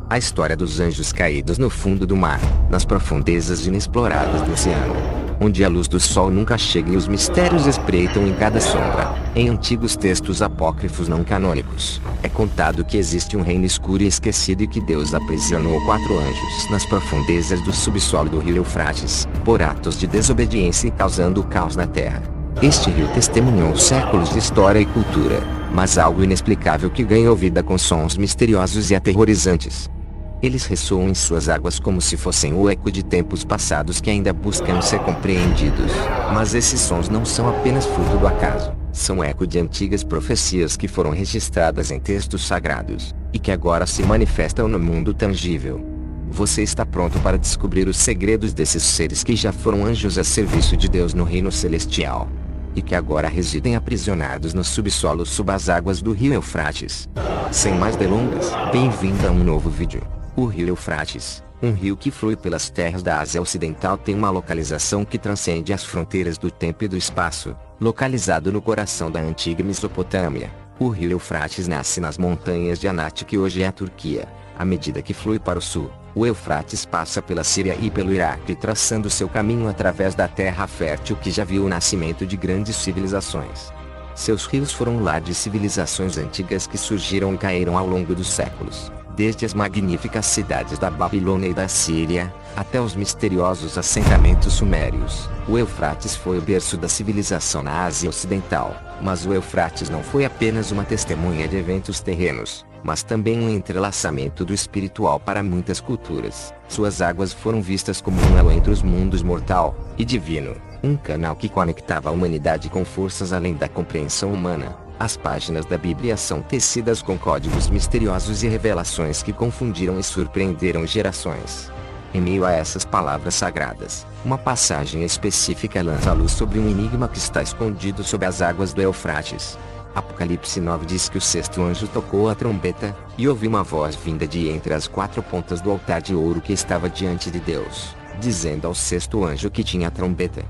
A história dos anjos caídos no fundo do mar, nas profundezas inexploradas do oceano, onde a luz do sol nunca chega e os mistérios espreitam em cada sombra. Em antigos textos apócrifos não canônicos, é contado que existe um reino escuro e esquecido e que Deus aprisionou 4 anjos nas profundezas do subsolo do rio Eufrates, por atos de desobediência e causando caos na terra. Este rio testemunhou séculos de história e cultura, mas algo inexplicável que ganhou vida com sons misteriosos e aterrorizantes. Eles ressoam em suas águas como se fossem o eco de tempos passados que ainda buscam ser compreendidos. Mas esses sons não são apenas fruto do acaso, são eco de antigas profecias que foram registradas em textos sagrados, e que agora se manifestam no mundo tangível. Você está pronto para descobrir os segredos desses seres que já foram anjos a serviço de Deus no reino celestial, e que agora residem aprisionados no subsolo sob as águas do rio Eufrates. Sem mais delongas, bem-vindo a um novo vídeo. O rio Eufrates, um rio que flui pelas terras da Ásia Ocidental, tem uma localização que transcende as fronteiras do tempo e do espaço. Localizado no coração da antiga Mesopotâmia, o rio Eufrates nasce nas montanhas de Anat, que hoje é a Turquia. À medida que flui para o sul, o Eufrates passa pela Síria e pelo Iraque, traçando seu caminho através da terra fértil que já viu o nascimento de grandes civilizações. Seus rios foram lar de civilizações antigas que surgiram e caíram ao longo dos séculos. Desde as magníficas cidades da Babilônia e da Síria, até os misteriosos assentamentos sumérios, o Eufrates foi o berço da civilização na Ásia Ocidental. Mas o Eufrates não foi apenas uma testemunha de eventos terrenos, mas também um entrelaçamento do espiritual para muitas culturas. Suas águas foram vistas como um elo entre os mundos mortal e divino, um canal que conectava a humanidade com forças além da compreensão humana. As páginas da Bíblia são tecidas com códigos misteriosos e revelações que confundiram e surpreenderam gerações. Em meio a essas palavras sagradas, uma passagem específica lança a luz sobre um enigma que está escondido sob as águas do Eufrates. Apocalipse 9 diz que o 6º anjo tocou a trombeta, e ouviu uma voz vinda de entre as 4 pontas do altar de ouro que estava diante de Deus, dizendo ao 6º anjo que tinha a trombeta: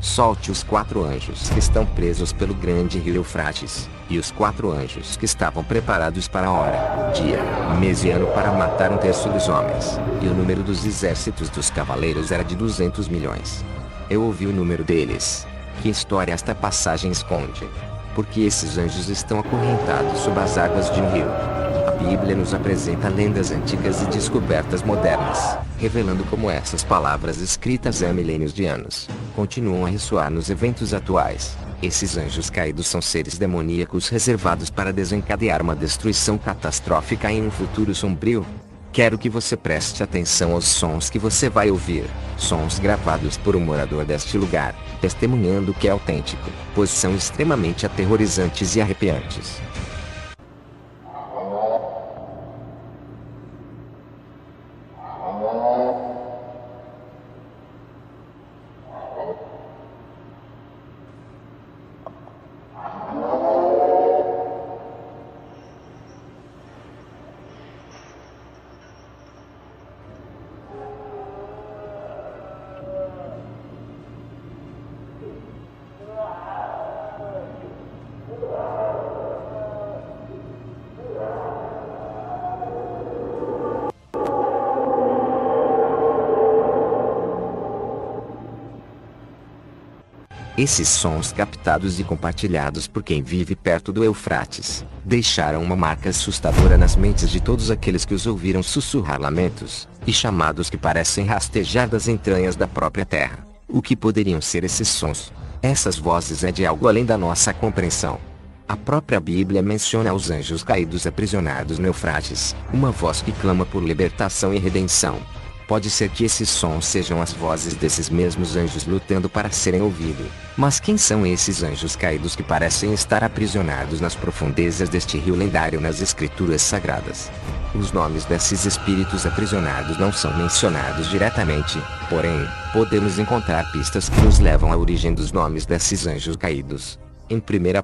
solte os 4 anjos que estão presos pelo grande rio Eufrates, e os 4 anjos que estavam preparados para a hora, dia, mês e ano para matar 1/3 dos homens, e o número dos exércitos dos cavaleiros era de 200 milhões. Eu ouvi o número deles. Que história esta passagem esconde? Porque esses anjos estão acorrentados sob as águas de um rio. A Bíblia nos apresenta lendas antigas e descobertas modernas, revelando como essas palavras escritas há milênios de anos continuam a ressoar nos eventos atuais. Esses anjos caídos são seres demoníacos reservados para desencadear uma destruição catastrófica em um futuro sombrio. Quero que você preste atenção aos sons que você vai ouvir, sons gravados por um morador deste lugar, testemunhando que é autêntico, pois são extremamente aterrorizantes e arrepiantes. Esses sons captados e compartilhados por quem vive perto do Eufrates, deixaram uma marca assustadora nas mentes de todos aqueles que os ouviram sussurrar lamentos, e chamados que parecem rastejar das entranhas da própria terra. O que poderiam ser esses sons? Essas vozes é de algo além da nossa compreensão. A própria Bíblia menciona os anjos caídos aprisionados no Eufrates, uma voz que clama por libertação e redenção. Pode ser que esses sons sejam as vozes desses mesmos anjos lutando para serem ouvidos. Mas quem são esses anjos caídos que parecem estar aprisionados nas profundezas deste rio lendário nas escrituras sagradas? Os nomes desses espíritos aprisionados não são mencionados diretamente, porém, podemos encontrar pistas que nos levam à origem dos nomes desses anjos caídos. Em 1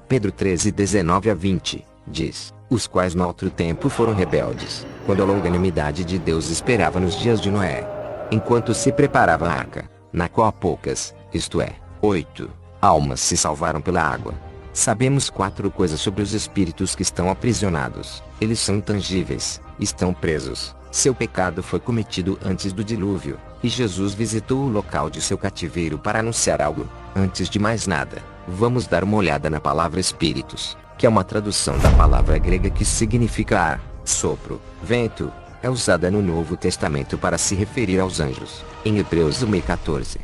Pedro 13, 19-20, diz: os quais no outro tempo foram rebeldes, quando a longanimidade de Deus esperava nos dias de Noé, enquanto se preparava a arca, na qual poucas, isto é, 8, almas se salvaram pela água. Sabemos 4 coisas sobre os espíritos que estão aprisionados. Eles são intangíveis, estão presos. Seu pecado foi cometido antes do dilúvio, e Jesus visitou o local de seu cativeiro para anunciar algo. Antes de mais nada, vamos dar uma olhada na palavra espíritos, que é uma tradução da palavra grega que significa ar, sopro, vento. É usada no Novo Testamento para se referir aos anjos. Em Hebreus 1:14,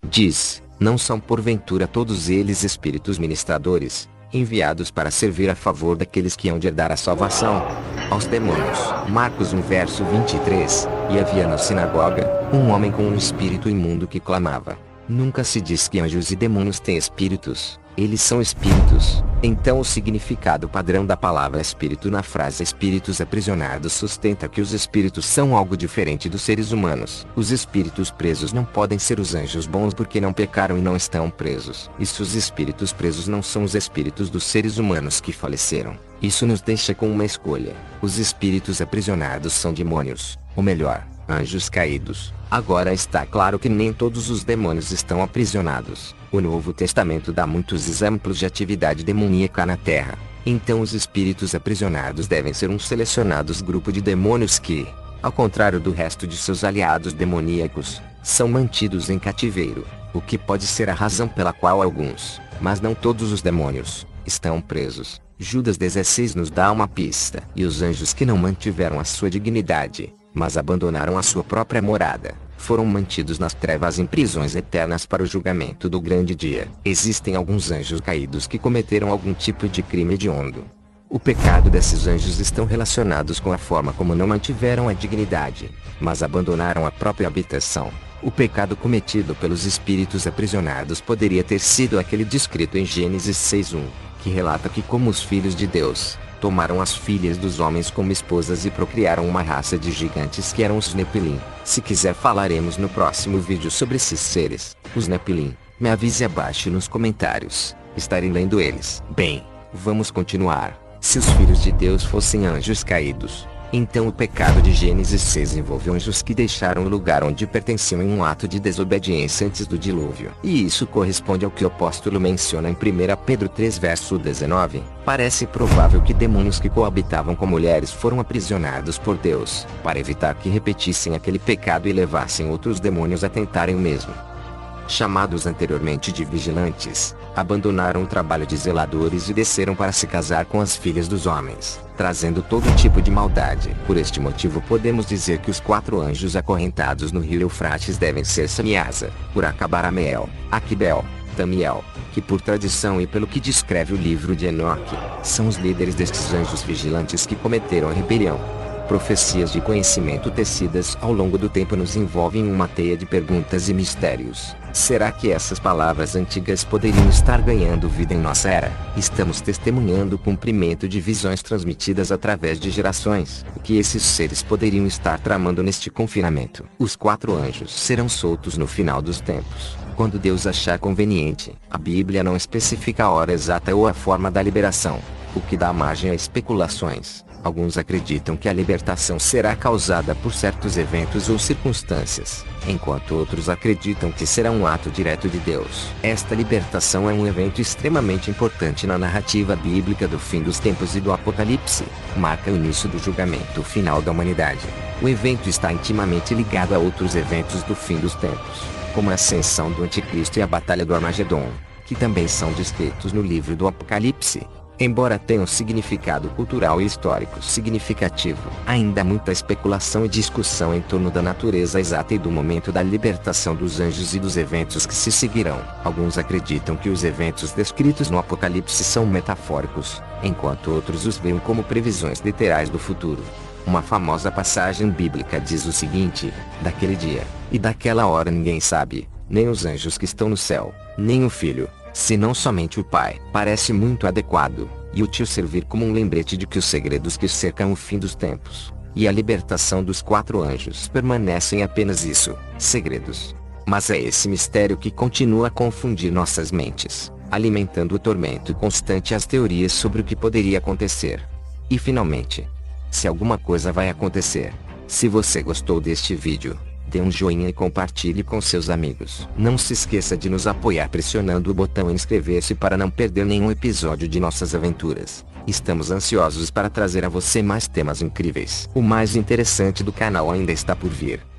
diz: não são porventura todos eles espíritos ministradores, enviados para servir a favor daqueles que hão de herdar a salvação. Aos demônios. Marcos 1:23, e havia na sinagoga um homem com um espírito imundo que clamava. Nunca se diz que anjos e demônios têm espíritos, eles são espíritos. Então o significado padrão da palavra espírito na frase espíritos aprisionados sustenta que os espíritos são algo diferente dos seres humanos. Os espíritos presos não podem ser os anjos bons porque não pecaram e não estão presos. E se os espíritos presos não são os espíritos dos seres humanos que faleceram, isso nos deixa com uma escolha. Os espíritos aprisionados são demônios, ou melhor, anjos caídos. Agora está claro que nem todos os demônios estão aprisionados. O Novo Testamento dá muitos exemplos de atividade demoníaca na Terra. Então os espíritos aprisionados devem ser um selecionado grupo de demônios que, ao contrário do resto de seus aliados demoníacos, são mantidos em cativeiro, o que pode ser a razão pela qual alguns, mas não todos os demônios, estão presos. Judas 16 nos dá uma pista. E os anjos que não mantiveram a sua dignidade, mas abandonaram a sua própria morada, foram mantidos nas trevas em prisões eternas para o julgamento do grande dia. Existem alguns anjos caídos que cometeram algum tipo de crime hediondo. O pecado desses anjos estão relacionados com a forma como não mantiveram a dignidade, mas abandonaram a própria habitação. O pecado cometido pelos espíritos aprisionados poderia ter sido aquele descrito em Gênesis 6:1, que relata que como os filhos de Deus, tomaram as filhas dos homens como esposas e procriaram uma raça de gigantes que eram os Nepilim. Se quiser falaremos no próximo vídeo sobre esses seres, os Nepilim. Me avise abaixo nos comentários, estarei lendo eles. Bem, vamos continuar. Se os filhos de Deus fossem anjos caídos, então o pecado de Gênesis 6 envolveu anjos que deixaram o lugar onde pertenciam em um ato de desobediência antes do dilúvio. E isso corresponde ao que o apóstolo menciona em 1 Pedro 3 verso 19. Parece provável que demônios que coabitavam com mulheres foram aprisionados por Deus, para evitar que repetissem aquele pecado e levassem outros demônios a tentarem o mesmo. Chamados anteriormente de vigilantes, abandonaram o trabalho de zeladores e desceram para se casar com as filhas dos homens, trazendo todo tipo de maldade. Por este motivo podemos dizer que os 4 anjos acorrentados no rio Eufrates devem ser Samiasa, Uracabarameel, Aquibel, Tamiel, que por tradição e pelo que descreve o livro de Enoque, são os líderes destes anjos vigilantes que cometeram a rebelião. Profecias de conhecimento tecidas ao longo do tempo nos envolvem em uma teia de perguntas e mistérios. Será que essas palavras antigas poderiam estar ganhando vida em nossa era? Estamos testemunhando o cumprimento de visões transmitidas através de gerações. O que esses seres poderiam estar tramando neste confinamento? Os 4 anjos serão soltos no final dos tempos, quando Deus achar conveniente. A Bíblia não especifica a hora exata ou a forma da liberação, o que dá margem a especulações. Alguns acreditam que a libertação será causada por certos eventos ou circunstâncias, enquanto outros acreditam que será um ato direto de Deus. Esta libertação é um evento extremamente importante na narrativa bíblica do fim dos tempos e do Apocalipse. Marca o início do julgamento final da humanidade. O evento está intimamente ligado a outros eventos do fim dos tempos, como a ascensão do Anticristo e a Batalha do Armagedon, que também são descritos no livro do Apocalipse. Embora tenha um significado cultural e histórico significativo, ainda há muita especulação e discussão em torno da natureza exata e do momento da libertação dos anjos e dos eventos que se seguirão. Alguns acreditam que os eventos descritos no Apocalipse são metafóricos, enquanto outros os veem como previsões literais do futuro. Uma famosa passagem bíblica diz o seguinte: daquele dia e daquela hora ninguém sabe, nem os anjos que estão no céu, nem o Filho, senão somente o Pai. Parece muito adequado e útil servir como um lembrete de que os segredos que cercam o fim dos tempos e a libertação dos 4 anjos permanecem apenas isso, segredos. Mas é esse mistério que continua a confundir nossas mentes, alimentando o tormento constante e as teorias sobre o que poderia acontecer. E finalmente, se alguma coisa vai acontecer. Se você gostou deste vídeo, Dê um joinha e compartilhe com seus amigos. Não se esqueça de nos apoiar pressionando o botão inscrever-se para não perder nenhum episódio de nossas aventuras. Estamos ansiosos para trazer a você mais temas incríveis. O mais interessante do canal ainda está por vir.